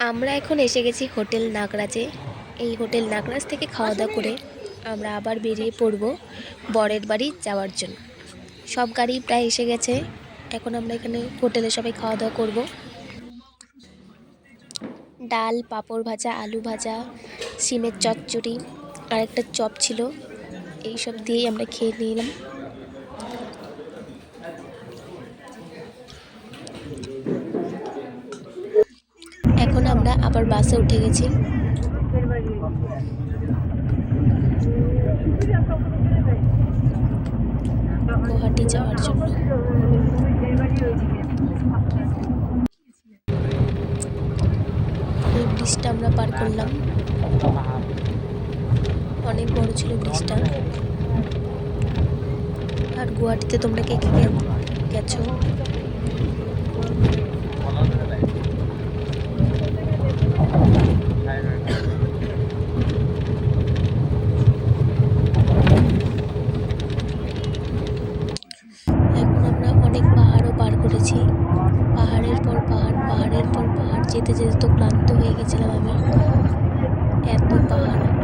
আমরা এখন এসে গেছি হোটেল নাগরাজে। এই হোটেল নাগরাজ থেকে খাওয়া দাওয়া করে আমরা আবার বেরিয়ে পড়ব বরের বাড়ি যাওয়ার জন্য। সব গাড়ি প্রায় এসে গেছে। এখন আমরা এখানে হোটেলে সবাই খাওয়া দাওয়া করব। ডাল, পাঁপড় ভাজা, আলু ভাজা, সিমের চচ্চড়ি আর একটা চপ ছিল। এইসব দিয়েই আমরা খেয়ে নিলাম। এখন আমরা আবার বাসে উঠে গেছি গুয়াহাটি যাওয়ার জন্য। এই ব্রিজটা আমরা পার করলাম, অনেক বড় ছিল ব্রিজটা। আর গুয়াহাটিতে তোমরা কে কে গেছো? এখন আমরা অনেক পাহাড়ও পার করেছি, পাহাড়ের পর পাহাড়, পাহাড়ের পর পাহাড়। যেতে যেতে তো ক্লান্ত হয়ে গেছিলাম আমি, এত পাহাড়।